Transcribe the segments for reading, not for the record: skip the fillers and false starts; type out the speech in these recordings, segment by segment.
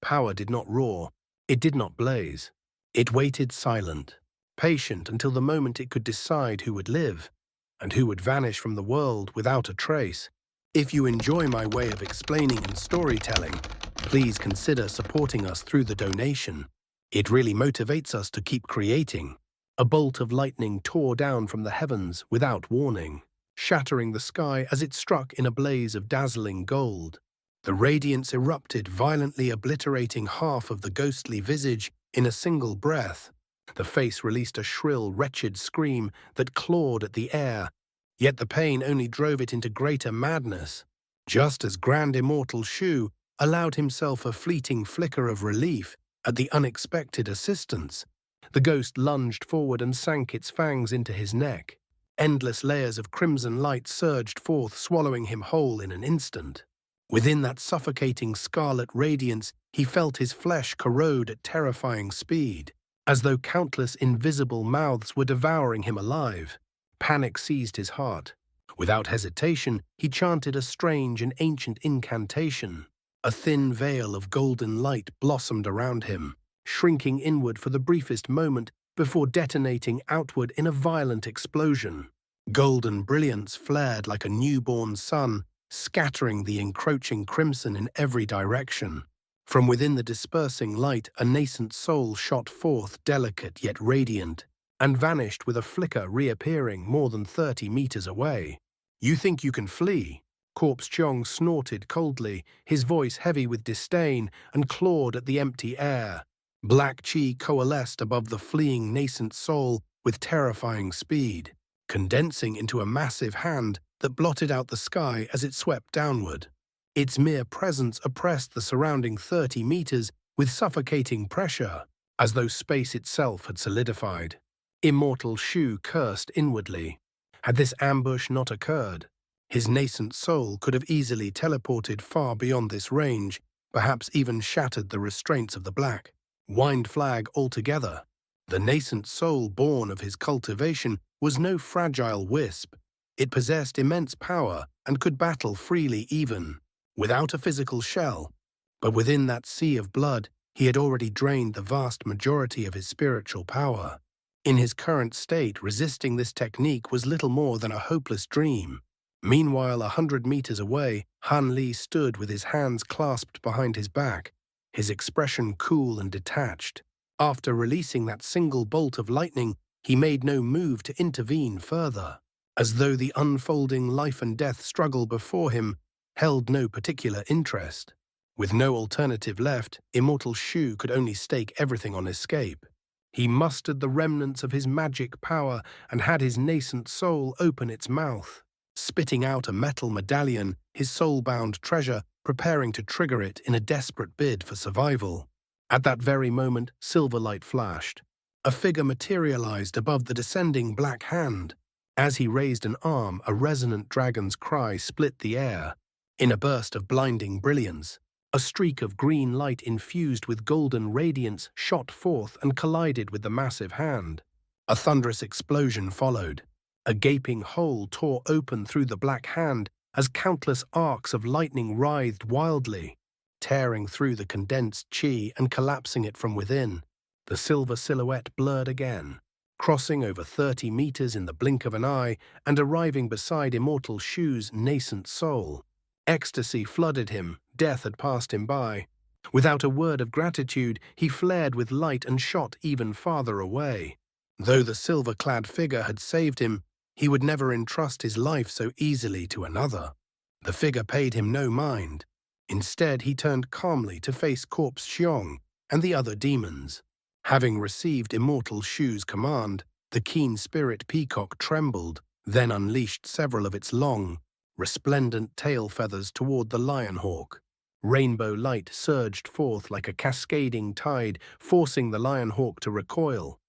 power did not roar, it did not blaze. It waited silent, patient until the moment it could decide who would live and who would vanish from the world without a trace. If you enjoy my way of explaining and storytelling, please consider supporting us through the donation. It really motivates us to keep creating. A bolt of lightning tore down from the heavens without warning, shattering the sky as it struck in a blaze of dazzling gold. The radiance erupted, violently obliterating half of the ghostly visage in a single breath. The face released a shrill, wretched scream that clawed at the air, yet the pain only drove it into greater madness. Just as Grand Immortal Shu allowed himself a fleeting flicker of relief at the unexpected assistance, the ghost lunged forward and sank its fangs into his neck. Endless layers of crimson light surged forth, swallowing him whole in an instant. Within that suffocating scarlet radiance, he felt his flesh corrode at terrifying speed, as though countless invisible mouths were devouring him alive. Panic seized his heart. Without hesitation, he chanted a strange and ancient incantation. A thin veil of golden light blossomed around him, shrinking inward for the briefest moment before detonating outward in a violent explosion. Golden brilliance flared like a newborn sun, scattering the encroaching crimson in every direction. From within the dispersing light, a nascent soul shot forth, delicate yet radiant, and vanished with a flicker, reappearing more than 30 meters away. "You think you can flee?" Corpse Chong snorted coldly, his voice heavy with disdain, and clawed at the empty air. Black chi coalesced above the fleeing nascent soul with terrifying speed, condensing into a massive hand that blotted out the sky as it swept downward. Its mere presence oppressed the surrounding 30 meters with suffocating pressure, as though space itself had solidified. Immortal Shu cursed inwardly. Had this ambush not occurred, his nascent soul could have easily teleported far beyond this range, perhaps even shattered the restraints of the black wind flag altogether. The nascent soul born of his cultivation was no fragile wisp. It possessed immense power and could battle freely even without a physical shell. But within that sea of blood, he had already drained the vast majority of his spiritual power. In his current state, resisting this technique was little more than a hopeless dream. Meanwhile, 100 meters away, Han Li stood with his hands clasped behind his back, his expression cool and detached. After releasing that single bolt of lightning, he made no move to intervene further, as though the unfolding life and death struggle before him held no particular interest. With no alternative left, Immortal Shu could only stake everything on escape. He mustered the remnants of his magic power and had his nascent soul open its mouth, spitting out a metal medallion, his soul-bound treasure, preparing to trigger it in a desperate bid for survival. At that very moment, silver light flashed. A figure materialized above the descending black hand. As he raised an arm, a resonant dragon's cry split the air. In a burst of blinding brilliance, a streak of green light infused with golden radiance shot forth and collided with the massive hand. A thunderous explosion followed. A gaping hole tore open through the black hand as countless arcs of lightning writhed wildly, tearing through the condensed chi and collapsing it from within. The silver silhouette blurred again, crossing over 30 meters in the blink of an eye and arriving beside Immortal Shu's nascent soul. Ecstasy flooded him, death had passed him by. Without a word of gratitude, he flared with light and shot even farther away. Though the silver-clad figure had saved him, he would never entrust his life so easily to another. The figure paid him no mind. Instead, he turned calmly to face Corpse Xiong and the other demons. Having received Immortal Shu's command, the keen spirit peacock trembled, then unleashed several of its long, resplendent tail feathers toward the lionhawk. Rainbow light surged forth like a cascading tide, forcing the lionhawk to recoil.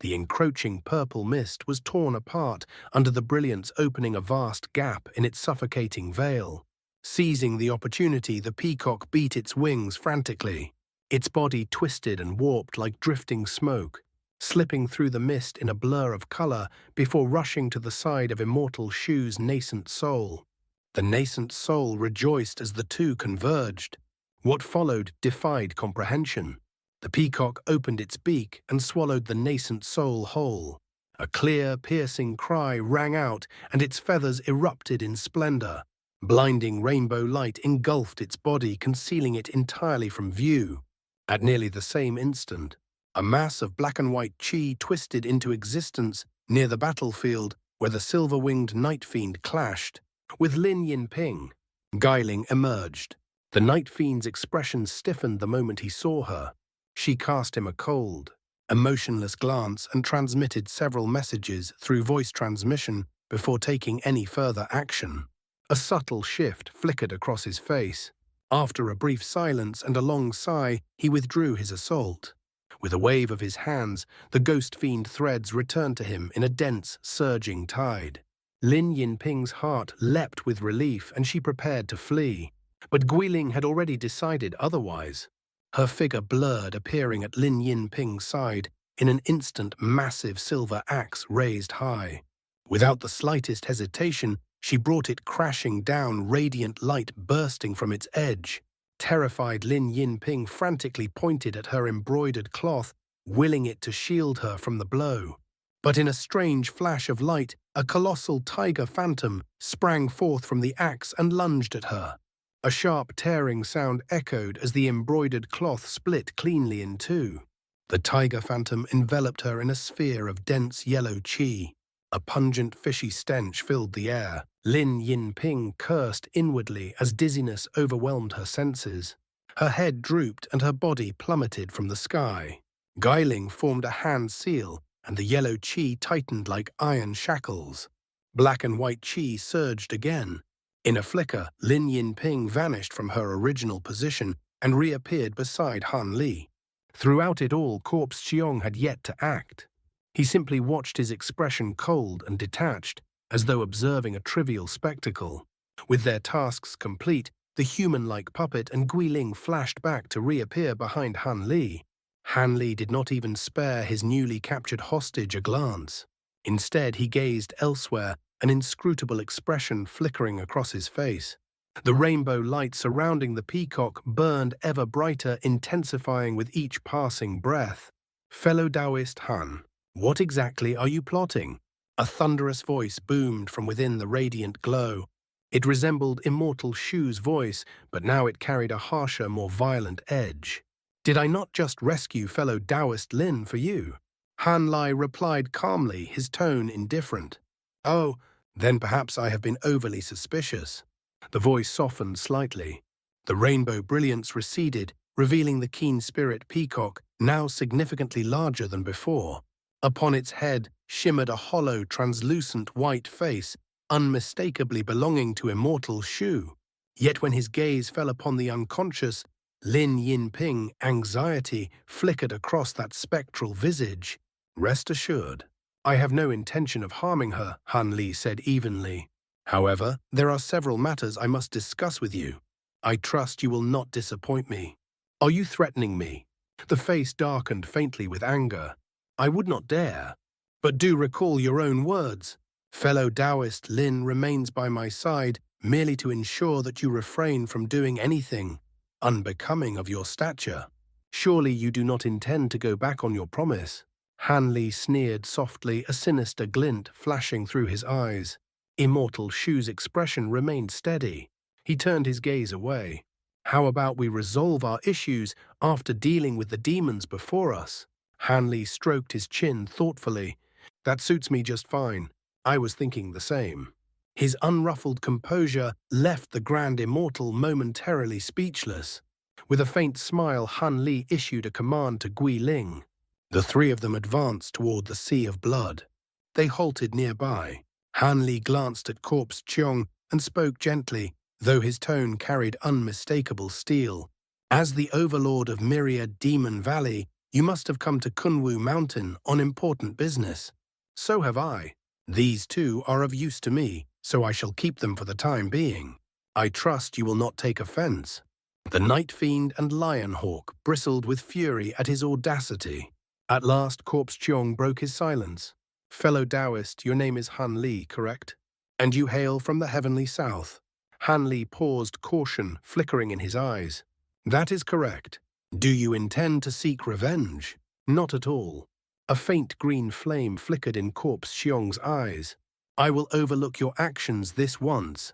The encroaching purple mist was torn apart under the brilliance, opening a vast gap in its suffocating veil. Seizing the opportunity, the peacock beat its wings frantically. Its body twisted and warped like drifting smoke, slipping through the mist in a blur of color before rushing to the side of Immortal Shu's nascent soul. The nascent soul rejoiced as the two converged. What followed defied comprehension. The peacock opened its beak and swallowed the nascent soul whole. A clear, piercing cry rang out, and its feathers erupted in splendor. Blinding rainbow light engulfed its body, concealing it entirely from view. At nearly the same instant, a mass of black and white chi twisted into existence near the battlefield where the silver-winged night fiend clashed. With Lin Yinping, Guiling emerged. The night fiend's expression stiffened the moment he saw her. She cast him a cold, emotionless glance and transmitted several messages through voice transmission before taking any further action. A subtle shift flickered across his face. After a brief silence and a long sigh, he withdrew his assault. With a wave of his hands, the ghost fiend threads returned to him in a dense, surging tide. Lin Yinping's heart leapt with relief, and she prepared to flee. But Guiling had already decided otherwise. Her figure blurred, appearing at Lin Yinping's side. In an instant, massive silver axe raised high. Without the slightest hesitation, she brought it crashing down, radiant light bursting from its edge. Terrified, Lin Yinping frantically pointed at her embroidered cloth, willing it to shield her from the blow. But in a strange flash of light, a colossal tiger phantom sprang forth from the axe and lunged at her. A sharp tearing sound echoed as the embroidered cloth split cleanly in two. The tiger phantom enveloped her in a sphere of dense yellow chi. A pungent fishy stench filled the air. Lin Yinping cursed inwardly as dizziness overwhelmed her senses. Her head drooped and her body plummeted from the sky. Guiling formed a hand seal, and the yellow chi tightened like iron shackles. Black and white chi surged again. In a flicker, Lin Yinping vanished from her original position and reappeared beside Han Li. Throughout it all, Corpse Xiong had yet to act. He simply watched, his expression cold and detached, as though observing a trivial spectacle. With their tasks complete, the human-like puppet and Guiling flashed back to reappear behind Han Li. Han Li did not even spare his newly captured hostage a glance. Instead, he gazed elsewhere, an inscrutable expression flickering across his face. The rainbow light surrounding the peacock burned ever brighter, intensifying with each passing breath. "Fellow Taoist Han, what exactly are you plotting?" A thunderous voice boomed from within the radiant glow. It resembled Immortal Shu's voice, but now it carried a harsher, more violent edge. "Did I not just rescue fellow Taoist Lin for you?" Han Li replied calmly, his tone indifferent. "Oh, then perhaps I have been overly suspicious." The voice softened slightly. The rainbow brilliance receded, revealing the keen spirit peacock, now significantly larger than before. Upon its head shimmered a hollow, translucent white face, unmistakably belonging to Immortal Shu. Yet when his gaze fell upon the unconscious Lin Yinping, anxiety flickered across that spectral visage. "Rest assured, I have no intention of harming her," Han Li said evenly. "However, there are several matters I must discuss with you. I trust you will not disappoint me." "Are you threatening me?" The face darkened faintly with anger. "I would not dare. But do recall your own words. Fellow Taoist Lin remains by my side merely to ensure that you refrain from doing anything unbecoming of your stature. Surely you do not intend to go back on your promise." Han Li sneered softly, a sinister glint flashing through his eyes. Immortal Shu's expression remained steady. He turned his gaze away. "How about we resolve our issues after dealing with the demons before us?" Han Li stroked his chin thoughtfully. "That suits me just fine. I was thinking the same." His unruffled composure left the Grand Immortal momentarily speechless. With a faint smile, Han Li issued a command to Guiling. The three of them advanced toward the Sea of Blood. They halted nearby. Han Li glanced at Corpse Xiong and spoke gently, though his tone carried unmistakable steel. "As the overlord of Myriad Demon Valley, you must have come to Kunwu Mountain on important business. So have I. These two are of use to me, so I shall keep them for the time being. I trust you will not take offense." The Night Fiend and Lion Hawk bristled with fury at his audacity. At last, Corpse Xiong broke his silence. "Fellow Taoist, your name is Han Li, correct? And you hail from the heavenly south." Han Li paused, caution flickering in his eyes. That is correct. Do you intend to seek revenge? Not at all. A faint green flame flickered in Corpse Xiong's eyes. I will overlook your actions this once,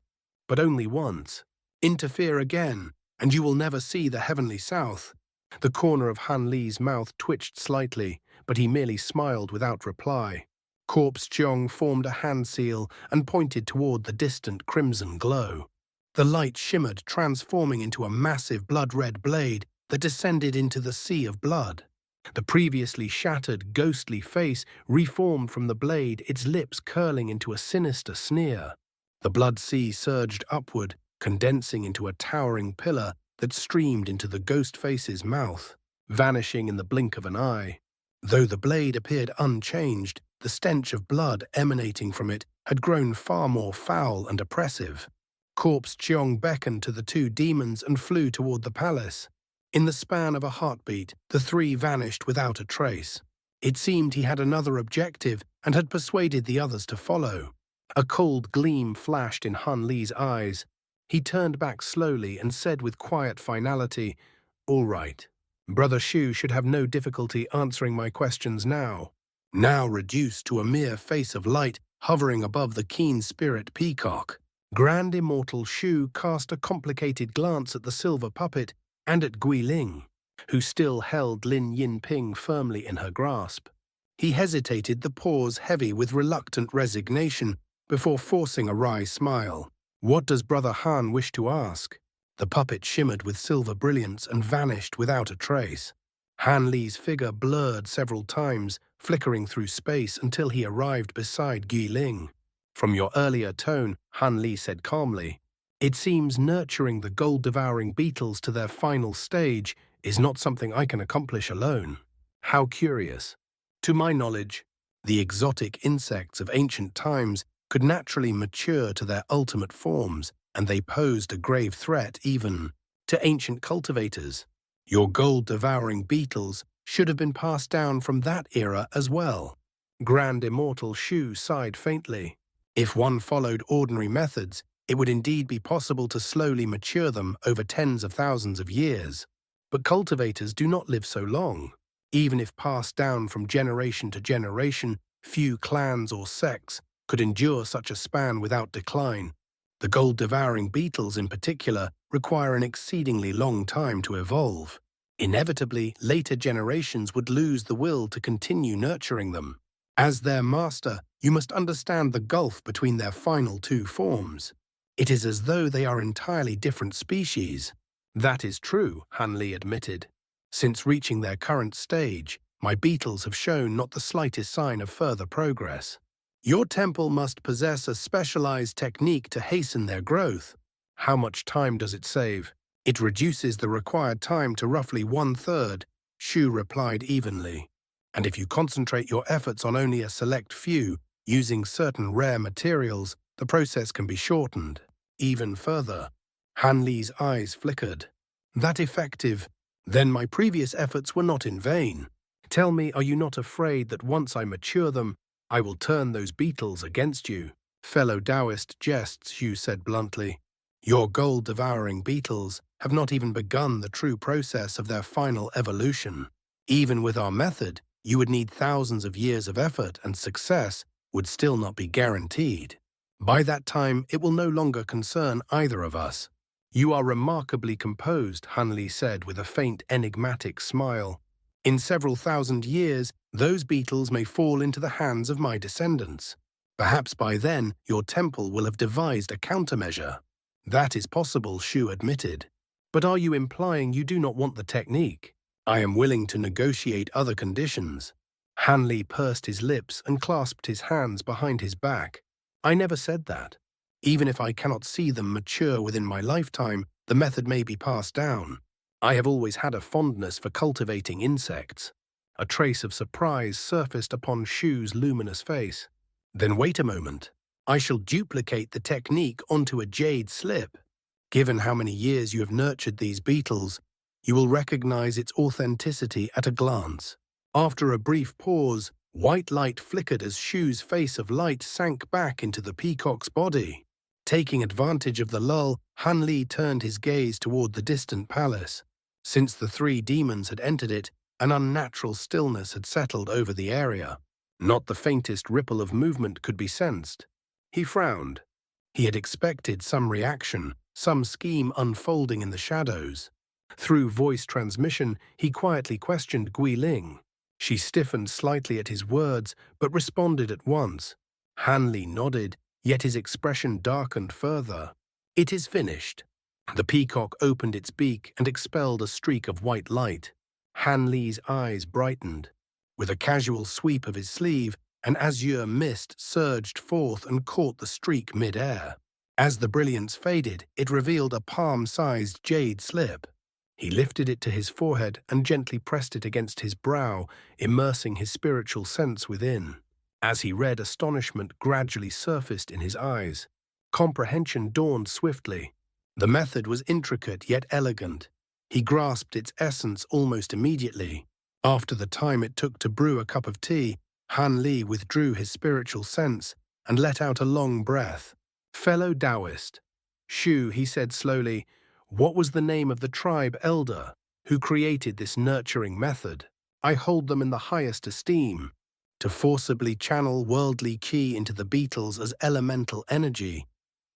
but only once. Interfere again, and you will never see the heavenly south. The corner of Han Li's mouth twitched slightly, but he merely smiled without reply. Corpse Xiong formed a hand seal and pointed toward the distant crimson glow. The light shimmered, transforming into a massive blood-red blade that descended into the sea of blood. The previously shattered, ghostly face reformed from the blade, its lips curling into a sinister sneer. The blood sea surged upward, condensing into a towering pillar that streamed into the ghost face's mouth, vanishing in the blink of an eye. Though the blade appeared unchanged, the stench of blood emanating from it had grown far more foul and oppressive. Corpse Xiong beckoned to the two demons and flew toward the palace. In the span of a heartbeat, the three vanished without a trace. It seemed he had another objective and had persuaded the others to follow. A cold gleam flashed in Han Li's eyes. He turned back slowly and said with quiet finality, "All right. Brother Shu should have no difficulty answering my questions now." Now reduced to a mere face of light hovering above the keen-spirit peacock, Grand Immortal Shu cast a complicated glance at the silver puppet and at Guiling, who still held Lin Yinping firmly in her grasp. He hesitated, the pause heavy with reluctant resignation, before forcing a wry smile. "What does Brother Han wish to ask?" The puppet shimmered with silver brilliance and vanished without a trace. Han Li's figure blurred several times, flickering through space until he arrived beside Guiling. "From your earlier tone," Han Li said calmly, "it seems nurturing the gold-devouring beetles to their final stage is not something I can accomplish alone." How curious. To my knowledge, the exotic insects of ancient times could naturally mature to their ultimate forms, and they posed a grave threat even to ancient cultivators. Your gold-devouring beetles should have been passed down from that era as well. Grand Immortal Shu sighed faintly. If one followed ordinary methods, it would indeed be possible to slowly mature them over tens of thousands of years. But cultivators do not live so long. Even if passed down from generation to generation, few clans or sects could endure such a span without decline. The gold-devouring beetles in particular require an exceedingly long time to evolve. Inevitably, later generations would lose the will to continue nurturing them. As their master, you must understand the gulf between their final two forms. It is as though they are entirely different species. That is true, Han Li admitted. Since reaching their current stage, my beetles have shown not the slightest sign of further progress. Your temple must possess a specialized technique to hasten their growth. How much time does it save? It reduces the required time to roughly 1/3, Shu replied evenly. And if you concentrate your efforts on only a select few, using certain rare materials, the process can be shortened. Even further, Han Li's eyes flickered. That effective? Then my previous efforts were not in vain. Tell me, are you not afraid that once I mature them, I will turn those beetles against you? Fellow Taoist jests, Shu said bluntly. Your gold-devouring beetles have not even begun the true process of their final evolution. Even with our method, you would need thousands of years of effort, and success would still not be guaranteed. By that time, it will no longer concern either of us. You are remarkably composed, Han Li said with a faint, enigmatic smile. In several thousand years, those beetles may fall into the hands of my descendants. Perhaps by then, your temple will have devised a countermeasure. That is possible, Shu admitted. But are you implying you do not want the technique? I am willing to negotiate other conditions. Han Li pursed his lips and clasped his hands behind his back. I never said that. Even if I cannot see them mature within my lifetime, the method may be passed down. I have always had a fondness for cultivating insects. A trace of surprise surfaced upon Shu's luminous face. Then wait a moment. I shall duplicate the technique onto a jade slip. Given how many years you have nurtured these beetles, you will recognize its authenticity at a glance. After a brief pause, white light flickered as Shu's face of light sank back into the peacock's body. Taking advantage of the lull, Han Li turned his gaze toward the distant palace. Since the three demons had entered it, an unnatural stillness had settled over the area. Not the faintest ripple of movement could be sensed. He frowned. He had expected some reaction, some scheme unfolding in the shadows. Through voice transmission, he quietly questioned Guiling. She stiffened slightly at his words, but responded at once. Han Li nodded, yet his expression darkened further. "It is finished." The peacock opened its beak and expelled a streak of white light. Han Li's eyes brightened. With a casual sweep of his sleeve, an azure mist surged forth and caught the streak mid-air. As the brilliance faded, it revealed a palm-sized jade slip. He lifted it to his forehead and gently pressed it against his brow, immersing his spiritual sense within. As he read, astonishment gradually surfaced in his eyes. Comprehension dawned swiftly. The method was intricate yet elegant. He grasped its essence almost immediately. After the time it took to brew a cup of tea, Han Li withdrew his spiritual sense and let out a long breath. "Fellow Taoist," "Shu," he said slowly, "what was the name of the tribe elder who created this nurturing method? I hold them in the highest esteem. To forcibly channel worldly qi into the beetles as elemental energy,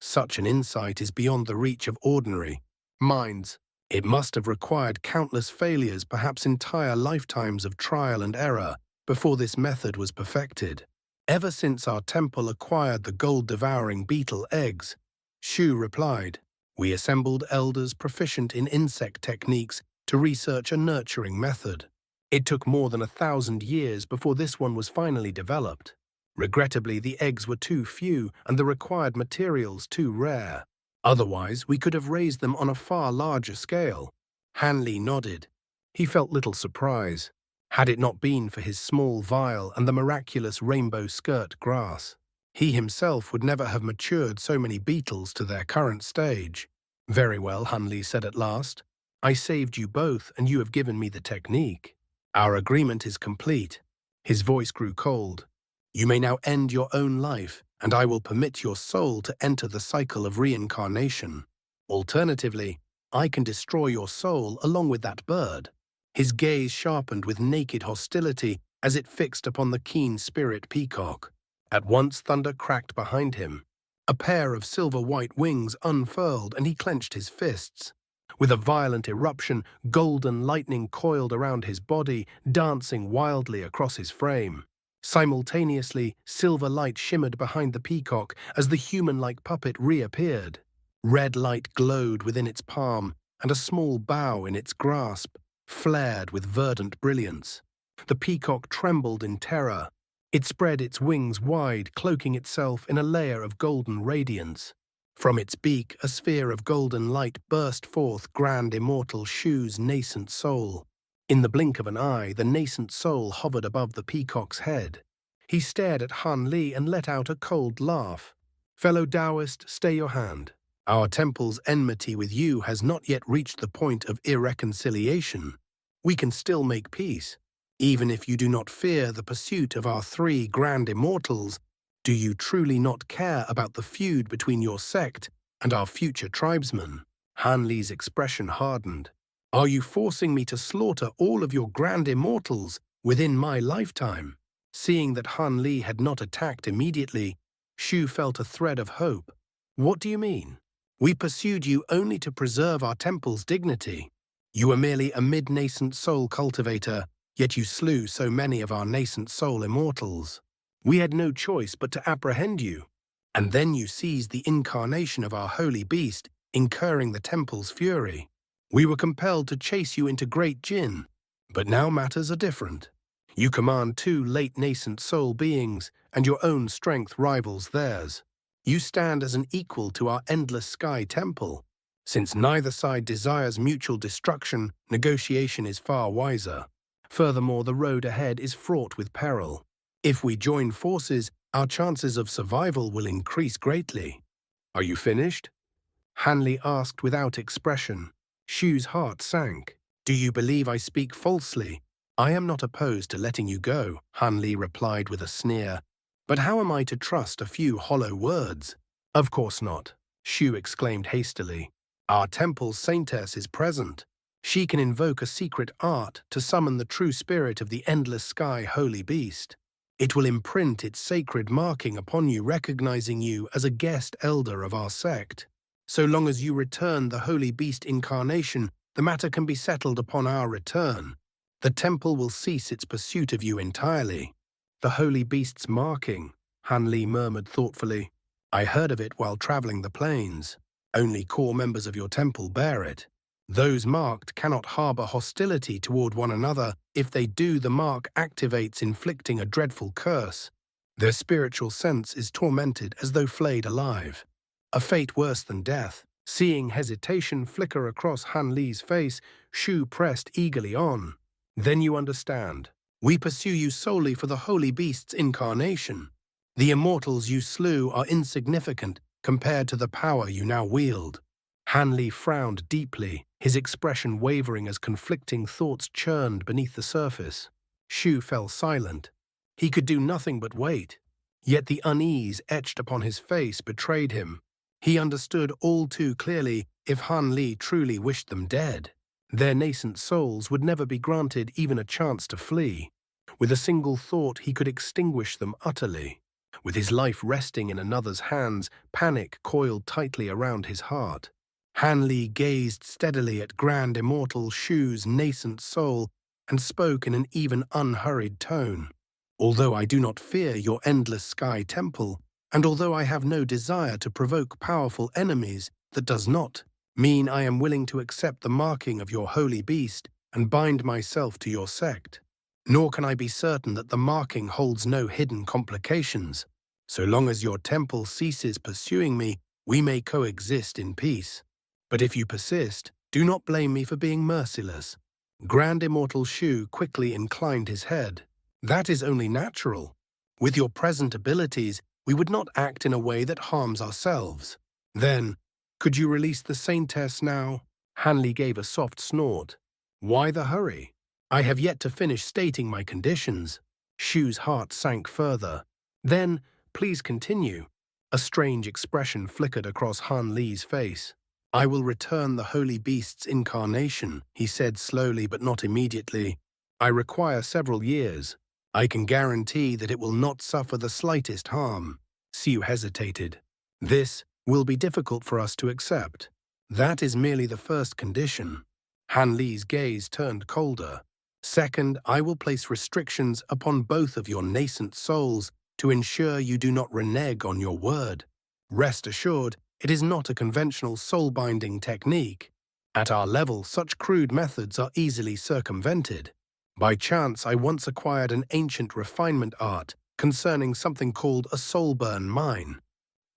such an insight is beyond the reach of ordinary minds. It must have required countless failures, perhaps entire lifetimes of trial and error, before this method was perfected. Ever since our temple acquired the gold-devouring beetle eggs," Shu replied, "we assembled elders proficient in insect techniques to research a nurturing method. It took more than 1,000 years before this one was finally developed. Regrettably, the eggs were too few and the required materials too rare. Otherwise, we could have raised them on a far larger scale." Han Li nodded. He felt little surprise. Had it not been for his small vial and the miraculous rainbow skirt grass, he himself would never have matured so many beetles to their current stage. "Very well," Han Li said at last. "I saved you both and you have given me the technique. Our agreement is complete." His voice grew cold. "You may now end your own life, and I will permit your soul to enter the cycle of reincarnation. Alternatively, I can destroy your soul along with that bird." His gaze sharpened with naked hostility as it fixed upon the keen spirit peacock. At once thunder cracked behind him. A pair of silver-white wings unfurled and he clenched his fists. With a violent eruption, golden lightning coiled around his body, dancing wildly across his frame. Simultaneously, silver light shimmered behind the peacock as the human-like puppet reappeared. Red light glowed within its palm, and a small bough in its grasp flared with verdant brilliance. The peacock trembled in terror. It spread its wings wide, cloaking itself in a layer of golden radiance. From its beak, a sphere of golden light burst forth grand Immortal Shu's nascent soul. In the blink of an eye, the nascent soul hovered above the peacock's head. He stared at Han Li and let out a cold laugh. "Fellow Taoist, stay your hand. Our temple's enmity with you has not yet reached the point of irreconciliation. We can still make peace. Even if you do not fear the pursuit of our three grand immortals, do you truly not care about the feud between your sect and our future tribesmen?" Han Li's expression hardened. "Are you forcing me to slaughter all of your grand immortals within my lifetime?" Seeing that Han Li had not attacked immediately, Shu felt a thread of hope. "What do you mean? We pursued you only to preserve our temple's dignity. You were merely a mid-nascent soul cultivator, yet you slew so many of our nascent soul immortals. We had no choice but to apprehend you. And then you seized the incarnation of our holy beast, incurring the temple's fury. We were compelled to chase you into Great Jin, but now matters are different. You command two late nascent soul beings, and your own strength rivals theirs. You stand as an equal to our endless sky temple. Since neither side desires mutual destruction, negotiation is far wiser. Furthermore, the road ahead is fraught with peril. If we join forces, our chances of survival will increase greatly." "Are you finished?" Han Li asked without expression. Shu's heart sank. "Do you believe I speak falsely?" "I am not opposed to letting you go," Han Li replied with a sneer. "But how am I to trust a few hollow words?" "Of course not," Shu exclaimed hastily. "Our temple's saintess is present. She can invoke a secret art to summon the true spirit of the endless sky holy beast. It will imprint its sacred marking upon you, recognizing you as a guest elder of our sect. So long as you return the holy beast incarnation, the matter can be settled upon our return. The temple will cease its pursuit of you entirely. The holy beast's marking, Han Li murmured thoughtfully. I heard of it while traveling the plains. Only core members of your temple bear it. Those marked cannot harbor hostility toward one another. If they do, the mark activates, inflicting a dreadful curse. Their spiritual sense is tormented as though flayed alive. A fate worse than death. Seeing hesitation flicker across Han Li's face, Shu pressed eagerly on. Then you understand. We pursue you solely for the holy beast's incarnation. The immortals you slew are insignificant compared to the power you now wield. Han Li frowned deeply, his expression wavering as conflicting thoughts churned beneath the surface. Shu fell silent. He could do nothing but wait. Yet the unease etched upon his face betrayed him. He understood all too clearly if Han Li truly wished them dead. Their nascent souls would never be granted even a chance to flee. With a single thought, he could extinguish them utterly. With his life resting in another's hands, panic coiled tightly around his heart. Han Li gazed steadily at Grand Immortal Shu's nascent soul and spoke in an even unhurried tone. Although I do not fear your endless sky temple, and although I have no desire to provoke powerful enemies, that does not mean I am willing to accept the marking of your holy beast and bind myself to your sect. Nor can I be certain that the marking holds no hidden complications. So long as your temple ceases pursuing me, we may coexist in peace. But if you persist, do not blame me for being merciless. Grand Immortal Shu quickly inclined his head. That is only natural. With your present abilities, we would not act in a way that harms ourselves. Then, could you release the Saintess now? Han Li gave a soft snort. Why the hurry? I have yet to finish stating my conditions. Shu's heart sank further. Then, please continue. A strange expression flickered across Han Li's face. I will return the holy beast's incarnation, he said slowly but not immediately. I require several years. I can guarantee that it will not suffer the slightest harm. Siu hesitated. This will be difficult for us to accept. That is merely the first condition. Han Li's gaze turned colder. Second, I will place restrictions upon both of your nascent souls to ensure you do not renege on your word. Rest assured, it is not a conventional soul-binding technique. At our level, such crude methods are easily circumvented. By chance, I once acquired an ancient refinement art concerning something called a soulburn mine.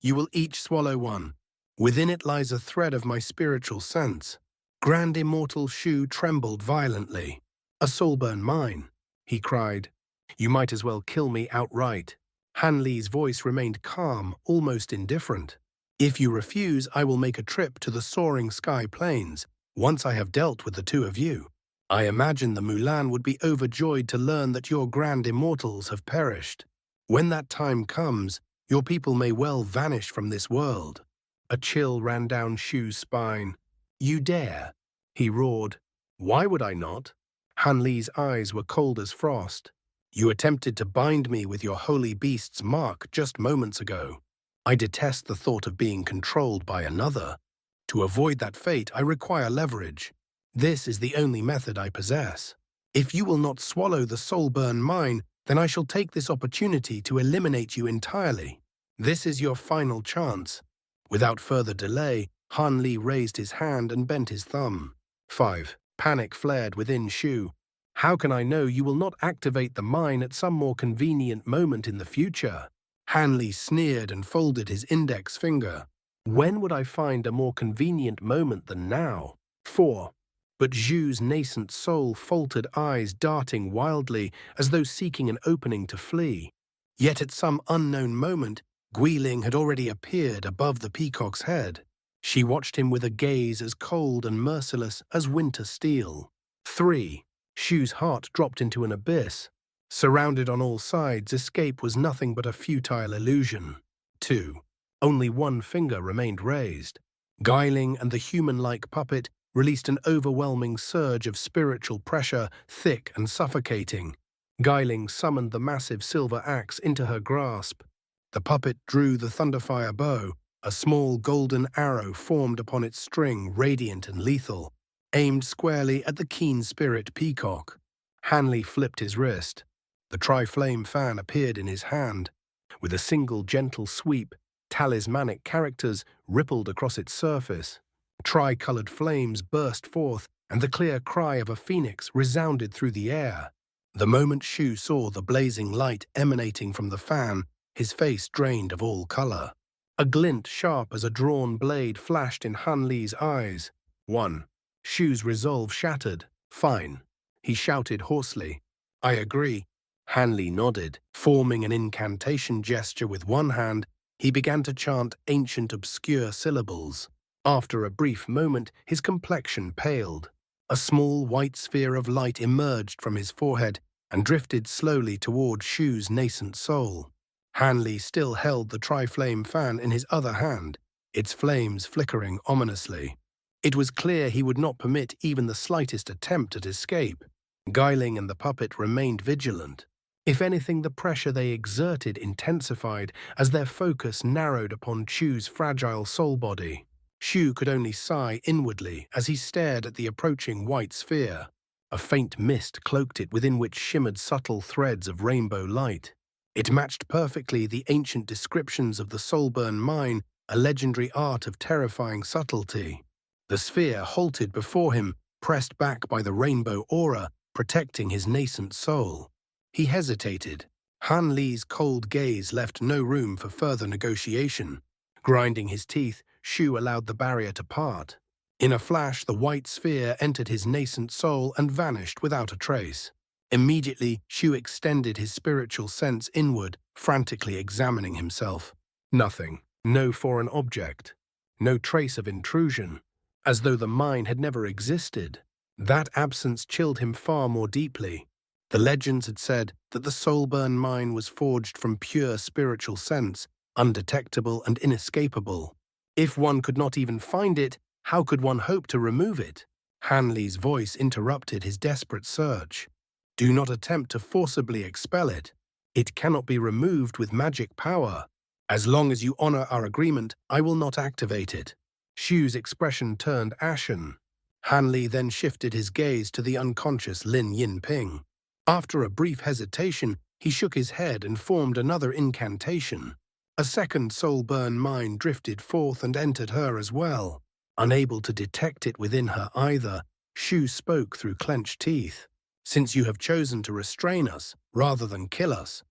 You will each swallow one. Within it lies a thread of my spiritual sense. Grand Immortal Shu trembled violently. A soulburn mine, he cried. You might as well kill me outright. Han Li's voice remained calm, almost indifferent. If you refuse, I will make a trip to the soaring sky plains, once I have dealt with the two of you. I imagine the Mulan would be overjoyed to learn that your grand immortals have perished. When that time comes, your people may well vanish from this world. A chill ran down Shu's spine. You dare? He roared. Why would I not? Han Li's eyes were cold as frost. You attempted to bind me with your holy beast's mark just moments ago. I detest the thought of being controlled by another. To avoid that fate, I require leverage. This is the only method I possess. If you will not swallow the soulburn mine, then I shall take this opportunity to eliminate you entirely. This is your final chance. Without further delay, Han Li raised his hand and bent his thumb. 5. Panic flared within Shu. How can I know you will not activate the mine at some more convenient moment in the future? Han Li sneered and folded his index finger. When would I find a more convenient moment than now? 4. But Zhu's nascent soul faltered, eyes darting wildly as though seeking an opening to flee. Yet at some unknown moment, Guiling had already appeared above the peacock's head. She watched him with a gaze as cold and merciless as winter steel. 3. Shu's heart dropped into an abyss. Surrounded on all sides, escape was nothing but a futile illusion. 2. Only one finger remained raised. Guiling and the human-like puppet released an overwhelming surge of spiritual pressure, thick and suffocating. Guiling summoned the massive silver axe into her grasp. The puppet drew the thunderfire bow, a small golden arrow formed upon its string, radiant and lethal, aimed squarely at the keen spirit peacock. Hanley flipped his wrist. The tri-flame fan appeared in his hand. With a single gentle sweep, talismanic characters rippled across its surface. Tri-colored flames burst forth, and the clear cry of a phoenix resounded through the air. The moment Shu saw the blazing light emanating from the fan, his face drained of all color. A glint sharp as a drawn blade flashed in Han Li's eyes. 1. Shu's resolve shattered. Fine. He shouted hoarsely. I agree. Han Li nodded. Forming an incantation gesture with one hand, he began to chant ancient obscure syllables. After a brief moment, his complexion paled. A small white sphere of light emerged from his forehead and drifted slowly toward Shu's nascent soul. Han Li still held the tri-flame fan in his other hand, its flames flickering ominously. It was clear he would not permit even the slightest attempt at escape. Guiling and the puppet remained vigilant. If anything, the pressure they exerted intensified as their focus narrowed upon Shu's fragile soul body. Shu could only sigh inwardly as he stared at the approaching white sphere. A faint mist cloaked it within which shimmered subtle threads of rainbow light. It matched perfectly the ancient descriptions of the soulburn mine, a legendary art of terrifying subtlety. The sphere halted before him, pressed back by the rainbow aura, protecting his nascent soul. He hesitated. Han Li's cold gaze left no room for further negotiation. Grinding his teeth, Shu allowed the barrier to part. In a flash, the white sphere entered his nascent soul and vanished without a trace. Immediately, Shu extended his spiritual sense inward, frantically examining himself. Nothing. No foreign object. No trace of intrusion. As though the mine had never existed. That absence chilled him far more deeply. The legends had said that the soulburn mine was forged from pure spiritual sense, undetectable and inescapable. If one could not even find it, how could one hope to remove it? Han Li's voice interrupted his desperate search. Do not attempt to forcibly expel it. It cannot be removed with magic power. As long as you honor our agreement, I will not activate it. Shu's expression turned ashen. Han Li then shifted his gaze to the unconscious Lin Yinping. After a brief hesitation, he shook his head and formed another incantation. A second soulburn mine drifted forth and entered her as well. Unable to detect it within her either, Shu spoke through clenched teeth. Since you have chosen to restrain us, rather than kill us,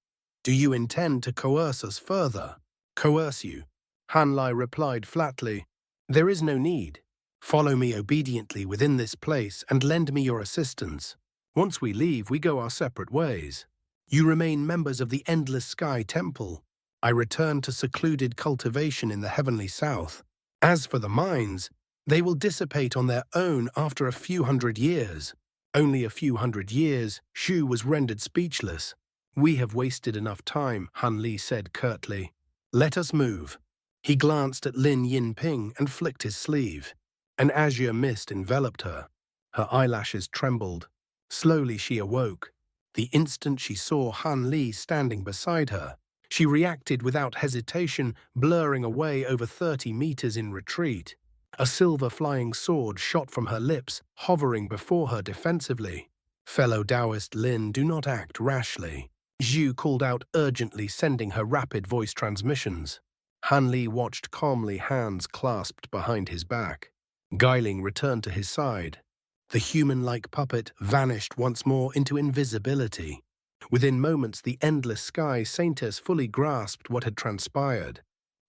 do you intend to coerce us further? Coerce you? Han Li replied flatly. There is no need. Follow me obediently within this place and lend me your assistance. Once we leave, we go our separate ways. You remain members of the Endless Sky Temple. I return to secluded cultivation in the heavenly south. As for the mines, they will dissipate on their own after a few hundred years. Only a few hundred years, Shu was rendered speechless. We have wasted enough time, Han Li said curtly. Let us move. He glanced at Lin Yinping and flicked his sleeve. An azure mist enveloped her. Her eyelashes trembled. Slowly she awoke. The instant she saw Han Li standing beside her, she reacted without hesitation, blurring away over 30 meters in retreat. A silver flying sword shot from her lips, hovering before her defensively. Fellow Taoist Lin, do not act rashly. Zhu called out urgently, sending her rapid voice transmissions. Han Li watched calmly, hands clasped behind his back. Guiling returned to his side. The human-like puppet vanished once more into invisibility. Within moments, the endless sky saintess fully grasped what had transpired.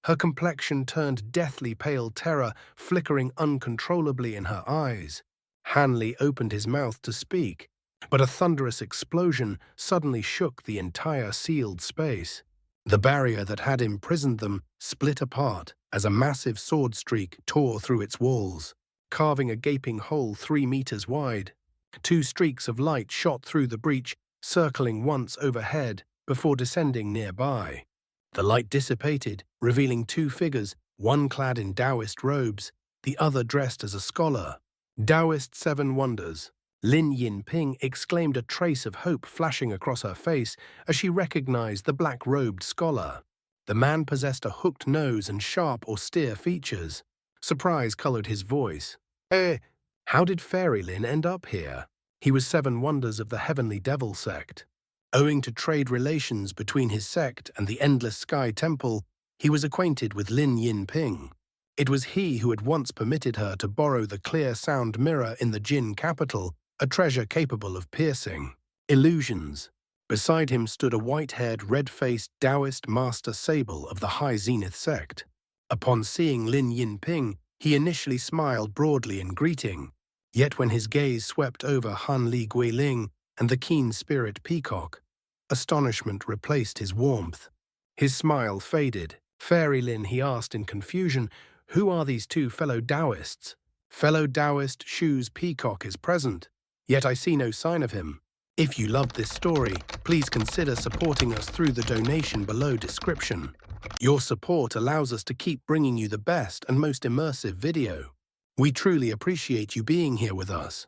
Her complexion turned deathly pale, terror flickering uncontrollably in her eyes. Han Li opened his mouth to speak, but a thunderous explosion suddenly shook the entire sealed space. The barrier that had imprisoned them split apart as a massive sword streak tore through its walls, carving a gaping hole 3 meters wide. 2 streaks of light shot through the breach, circling once overhead before descending nearby. The light dissipated, revealing 2 figures, one clad in Taoist robes, the other dressed as a scholar. Taoist Seven Wonders. Lin Yinping exclaimed, a trace of hope flashing across her face as she recognized the black-robed scholar. The man possessed a hooked nose and sharp, austere features. Surprise colored his voice. How did Fairy Lin end up here? He was Seven Wonders of the Heavenly Devil sect. Owing to trade relations between his sect and the Endless Sky Temple, he was acquainted with Lin Yinping. It was he who had once permitted her to borrow the clear sound mirror in the Jin capital, a treasure capable of piercing illusions. Beside him stood a white-haired, red-faced Taoist master sable of the High Zenith sect. Upon seeing Lin Yinping, he initially smiled broadly in greeting. Yet when his gaze swept over Han Li Guiling and the keen spirit peacock, astonishment replaced his warmth. His smile faded. Fairy Lin, he asked in confusion, who are these two fellow Taoists? Fellow Taoist Shu's peacock is present, yet I see no sign of him. If you loved this story, please consider supporting us through the donation below description. Your support allows us to keep bringing you the best and most immersive video. We truly appreciate you being here with us.